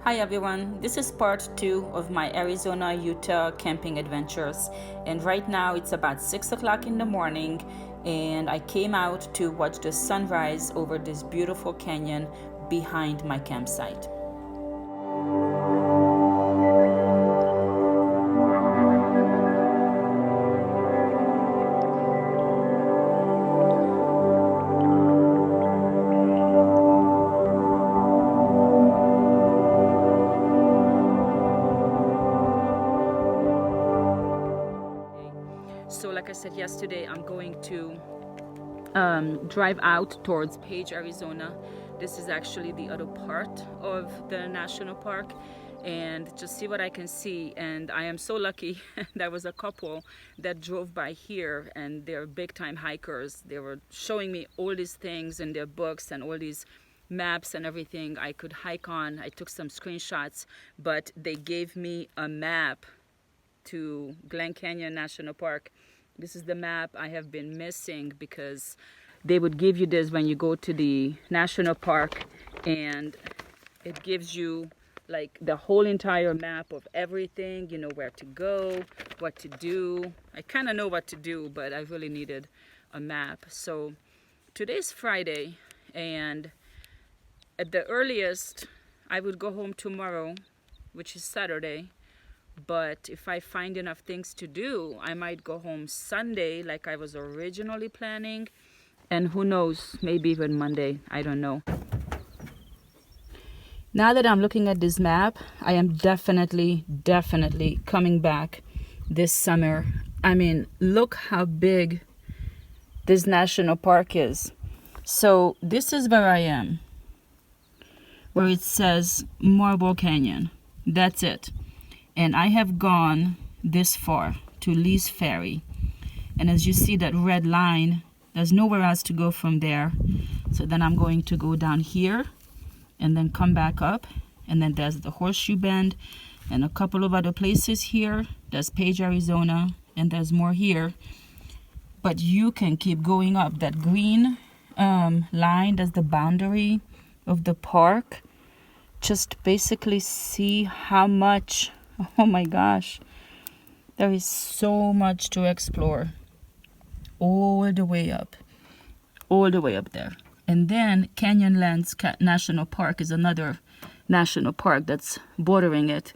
Hi everyone, this is part 2 of my Arizona-Utah camping adventures, and right now it's about 6 o'clock in the morning and I came out to watch the sunrise over this beautiful canyon behind my campsite. So like I said yesterday, I'm going to drive out towards Page, Arizona. This is actually the other part of the national park, and just see what I can see. And I am so lucky. There was a couple that drove by here, and they're big time hikers. They were showing me all these things in their books and all these maps and everything I could hike on. I took some screenshots, but they gave me a map to Glen Canyon National Park. This is the map I have been missing, because they would give you this when you go to the national park, and it gives you like the whole entire map of everything, you know, where to go, what to do. I kind of know what to do, but I really needed a map. So today's Friday, and at the earliest I would go home tomorrow, which is Saturday. But if I find enough things to do, I might go home Sunday like I was originally planning. And who knows, maybe even Monday, I don't know. Now that I'm looking at this map, I am definitely coming back this summer. I mean, look how big this national park is. So this is where I am, where it says Marble Canyon. That's it. And I have gone this far to Lee's Ferry. And as you see that red line, there's nowhere else to go from there. So then I'm going to go down here and then come back up. And then there's the Horseshoe Bend and a couple of other places here. There's Page, Arizona, and there's more here. But you can keep going up. That green line, that's the boundary of the park. Just basically see how much, oh my gosh, there is so much to explore all the way up there. And then Canyonlands National Park is another national park that's bordering it.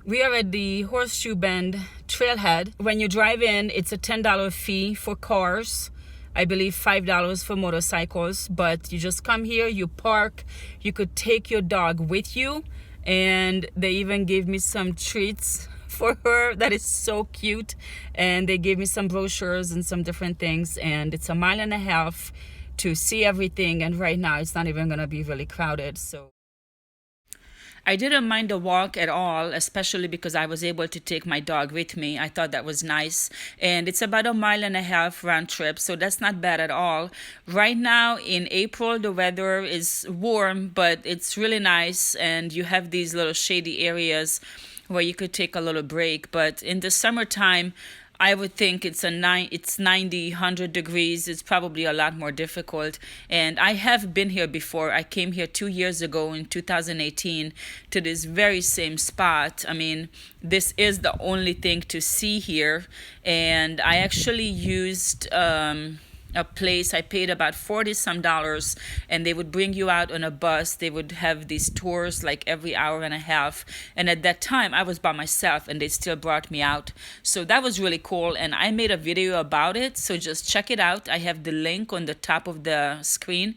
We are at the Horseshoe Bend trailhead. When you drive in, it's a $10 fee for cars. I believe $5 for motorcycles, but you just come here, you park, you could take your dog with you, and they even gave me some treats for her. That is so cute. And they gave me some brochures and some different things, and it's 1.5 miles to see everything, and right now it's not even gonna be really crowded. So I didn't mind the walk at all, especially because I was able to take my dog with me. I thought that was nice. And it's about 1.5 miles round trip, so that's not bad at all. Right now in April, the weather is warm, but it's really nice, and you have these little shady areas where you could take a little break. But in the summertime, I would think it's 90, 100 degrees. It's probably a lot more difficult. And I have been here before. I came here 2 years ago in 2018 to this very same spot. I mean, this is the only thing to see here. And I actually used a place. I paid about $40 some, and they would bring you out on a bus. They would have these tours like every hour and a half, and at that time I was by myself, and they still brought me out. So that was really cool, and I made a video about it, so just check it out. I have the link on the top of the screen.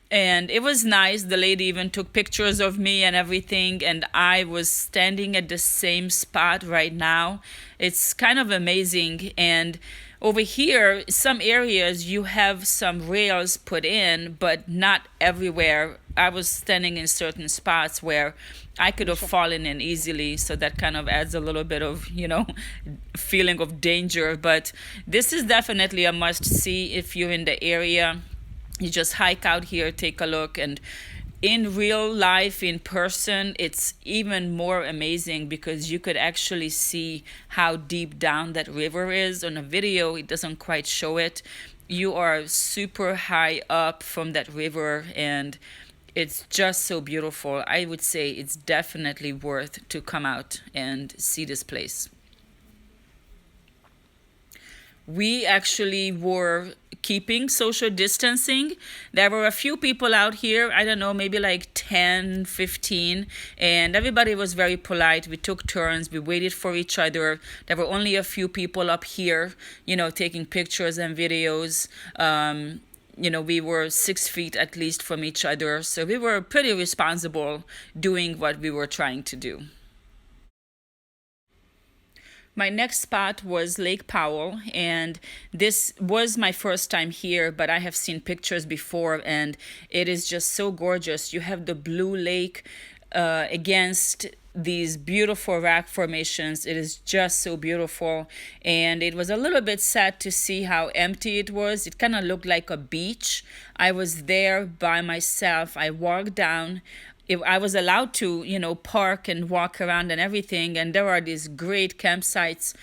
And it was nice. The lady even took pictures of me and everything. And I was standing at the same spot right now. It's kind of amazing. And over here, some areas you have some rails put in, but not everywhere. I was standing in certain spots where I could have fallen in easily. So that kind of adds a little bit of, feeling of danger. But this is definitely a must see if you're in the area. You just hike out here, take a look, and in real life, in person, it's even more amazing because you could actually see how deep down that river is. On a video, it doesn't quite show it. You are super high up from that river, and It's just so beautiful. I would say it's definitely worth to come out and see this place. We actually were keeping social distancing. There were a few people out here, I don't know, maybe like 10, 15, and everybody was very polite. We took turns, we waited for each other. There were only a few people up here, taking pictures and videos. We were 6 feet at least from each other, so we were pretty responsible doing what we were trying to do. My next spot was Lake Powell, and this was my first time here, but I have seen pictures before, and it is just so gorgeous. You have the blue lake against these beautiful rock formations. It is just so beautiful, and it was a little bit sad to see how empty it was. It kind of looked like a beach. I was there by myself. I walked down. I was allowed to, park and walk around and everything. And there are these great campsites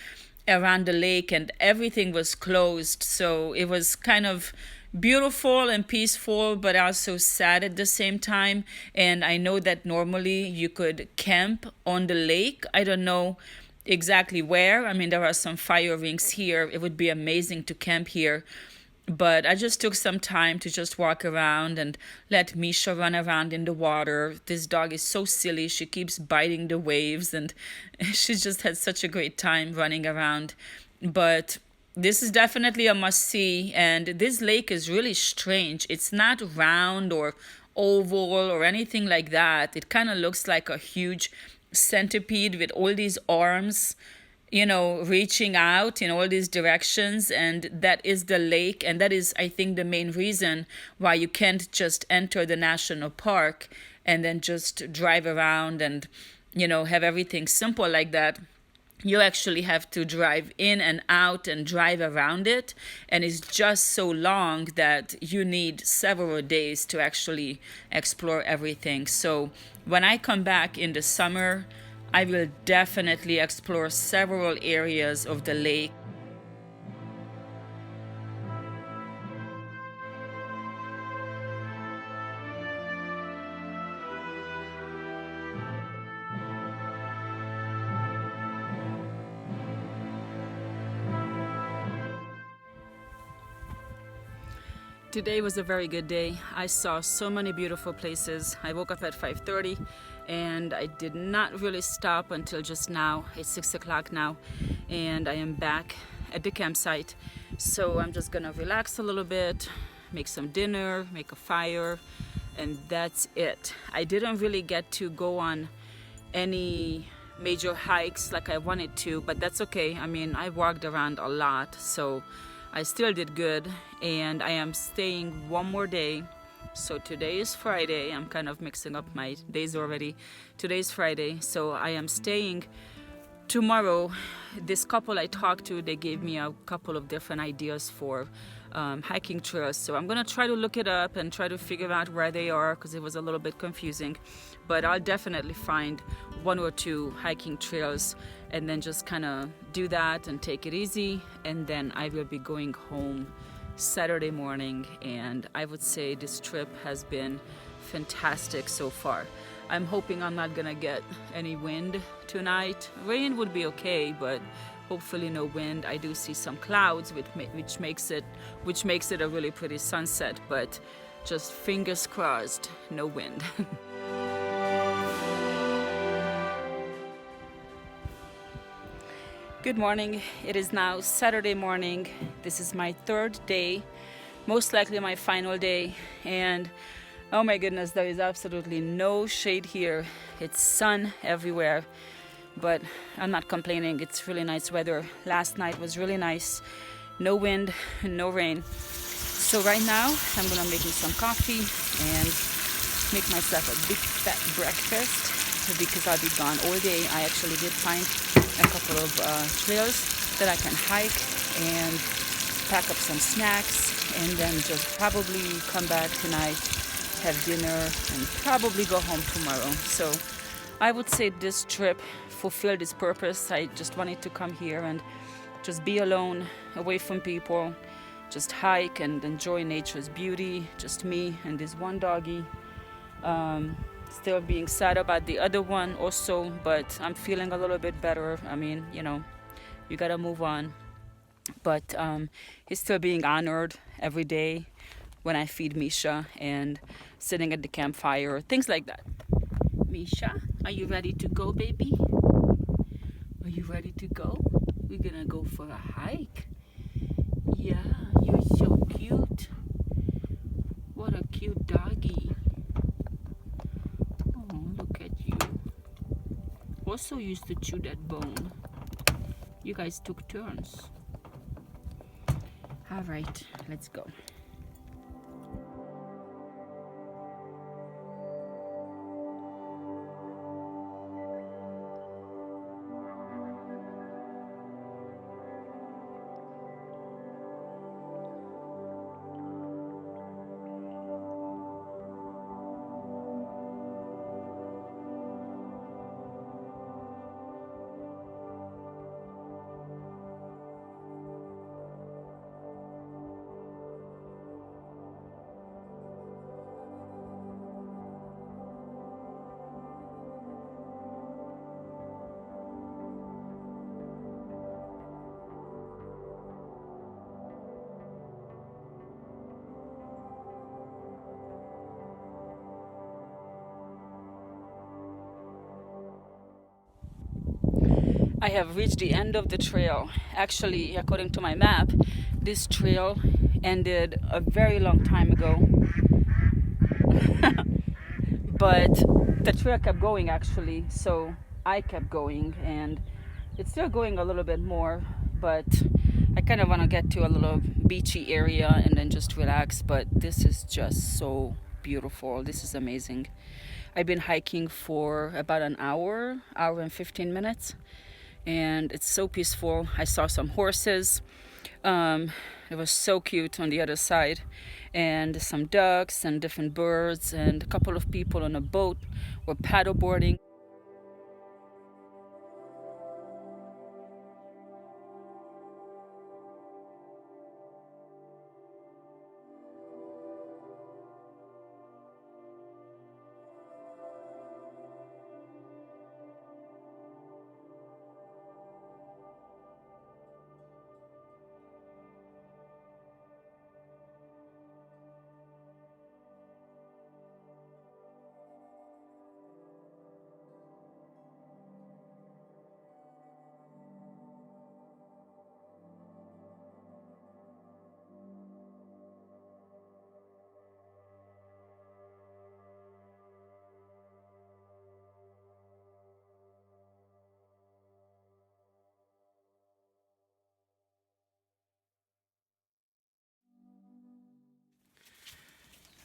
around the lake, and everything was closed. So it was kind of beautiful and peaceful, but also sad at the same time. And I know that normally you could camp on the lake. I don't know exactly where. I mean, there are some fire rinks here. It would be amazing to camp here. But I just took some time to just walk around and let Misha run around in the water. This dog is so silly. She keeps biting the waves, and she just had such a great time running around. But this is definitely a must-see, and this lake is really strange. It's not round or oval or anything like that. It kind of looks like a huge centipede with all these arms, reaching out in all these directions. And that is the lake. And that is, I think, the main reason why you can't just enter the national park and then just drive around and, have everything simple like that. You actually have to drive in and out and drive around it. And it's just so long that you need several days to actually explore everything. So when I come back in the summer, I will definitely explore several areas of the lake. Today was a very good day. I saw so many beautiful places. I woke up at 5:30 and I did not really stop until just now. It's 6 o'clock now and I am back at the campsite. So I'm just gonna relax a little bit, make some dinner, make a fire, and that's it. I didn't really get to go on any major hikes like I wanted to, but that's okay. I mean, I walked around a lot, so I still did good, and I am staying one more day. So today is Friday. I'm kind of mixing up my days already. Today's Friday, so I am staying tomorrow. This couple I talked to, they gave me a couple of different ideas for hiking trails. So I'm gonna try to look it up and try to figure out where they are, because it was a little bit confusing. But I'll definitely find one or two hiking trails and then just kind of do that and take it easy. And then I will be going home Saturday morning. And I would say this trip has been fantastic so far. I'm hoping I'm not gonna get any wind tonight. Rain would be okay, but hopefully no wind. I do see some clouds, which makes it a really pretty sunset, but just fingers crossed, no wind. Good morning. It is now Saturday morning. This is my third day, most likely my final day, and oh my goodness, there is absolutely no shade here. It's sun everywhere, but I'm not complaining. It's really nice weather. Last night was really nice. No wind, no rain. So right now, I'm gonna make me some coffee and make myself a big fat breakfast because I'll be gone all day. I actually did find a couple of trails that I can hike and pack up some snacks and then just probably come back tonight, have dinner, and probably go home tomorrow. So I would say this trip fulfilled its purpose. I just wanted to come here and just be alone, away from people, just hike and enjoy nature's beauty, just me and this one doggy. Still being sad about the other one also, but I'm feeling a little bit better. I mean, you know, you gotta move on. But he's still being honored every day when I feed Misha and sitting at the campfire, things like that. Misha, are you ready to go, baby? Are you ready to go? We're gonna go for a hike. Yeah, you're so cute. What a cute doggy. Oh, look at you. Also used to chew that bone. You guys took turns. All right, let's go. I have reached the end of the trail. Actually, according to my map, this trail ended a very long time ago. But the trail kept going actually, so I kept going, and it's still going a little bit more, but I kind of want to get to a little beachy area and then just relax. But this is just so beautiful. This is amazing. I've been hiking for about an hour and 15 minutes, and it's so peaceful. I saw some horses. It was so cute on the other side, and some ducks and different birds, and a couple of people on a boat were paddleboarding.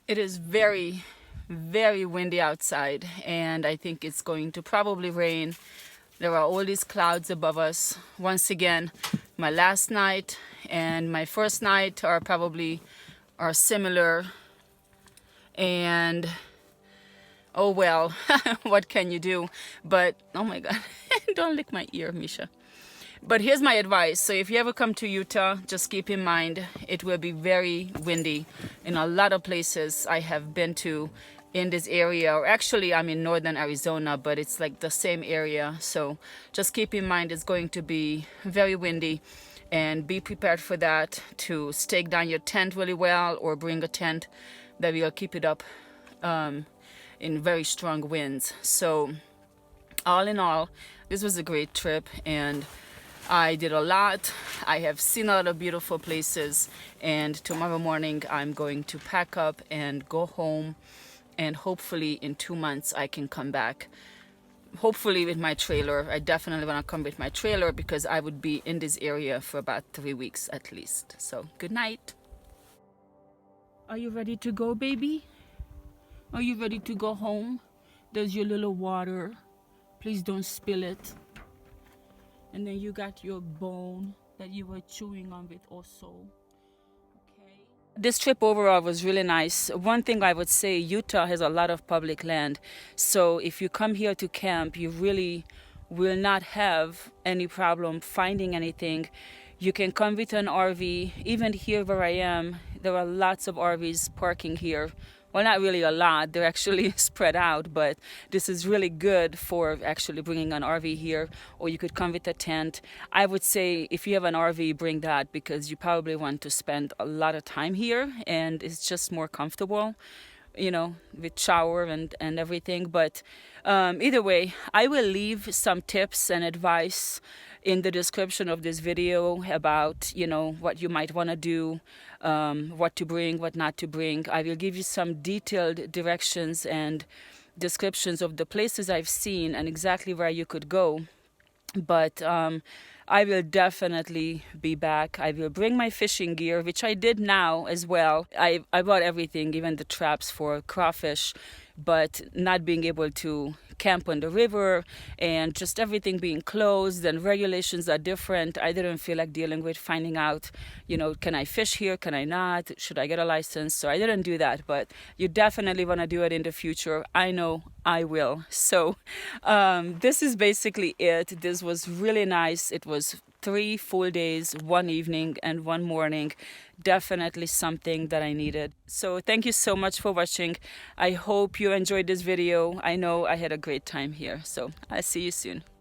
It is very, very windy outside, and I think it's going to probably rain. There are all these clouds above us. Once again, my last night and my first night are similar, and oh well, what can you do? But oh my God, don't lick my ear, Misha. But here's my advice. So if you ever come to Utah, just keep in mind it will be very windy in a lot of places I have been to in this area. Or actually, I'm in northern Arizona, but it's like the same area. So just keep in mind it's going to be very windy, and be prepared for that, to stake down your tent really well, or bring a tent that will keep it up in very strong winds. So all in all, this was a great trip, and I did a lot. I have seen a lot of beautiful places, and tomorrow morning I'm going to pack up and go home, and hopefully in 2 months I can come back. Hopefully with my trailer. I definitely want to come with my trailer, because I would be in this area for about 3 weeks at least. So good night. Are you ready to go, baby? Are you ready to go home? There's your little water. Please don't spill it. And then you got your bone that you were chewing on with also. Okay. This trip overall was really nice. One thing I would say, Utah has a lot of public land. So if you come here to camp, you really will not have any problem finding anything. You can come with an RV. Even here where I am, there are lots of RVs parking here well, not really a lot, they're actually spread out, but this is really good for actually bringing an RV here, or you could come with a tent. I would say if you have an RV, bring that, because you probably want to spend a lot of time here and it's just more comfortable, you know, with shower and everything. But either way, I will leave some tips and advice in the description of this video about, you know, what you might want to do, what to bring, what not to bring. I will give you some detailed directions and descriptions of the places I've seen and exactly where you could go. But I will definitely be back. I will bring my fishing gear, which I did now as well. I bought everything, even the traps for crawfish, but not being able to camp on the river and just everything being closed and regulations are different. I didn't feel like dealing with finding out, you know, can I fish here? Can I not? Should I get a license? So I didn't do that, but you definitely want to do it in the future. I know I will. So this is basically it. This was really nice. It was 3 full days, 1 evening and 1 morning. Definitely something that I needed. So thank you so much for watching. I hope you enjoyed this video. I know I had a great time here. So I'll see you soon.